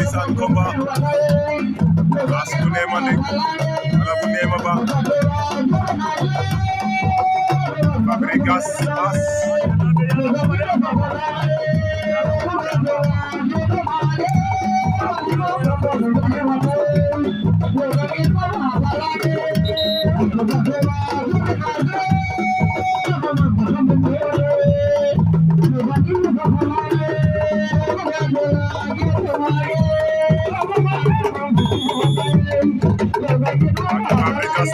Fabrice and Cover. Ask to name and name about Fabregas. Fabregas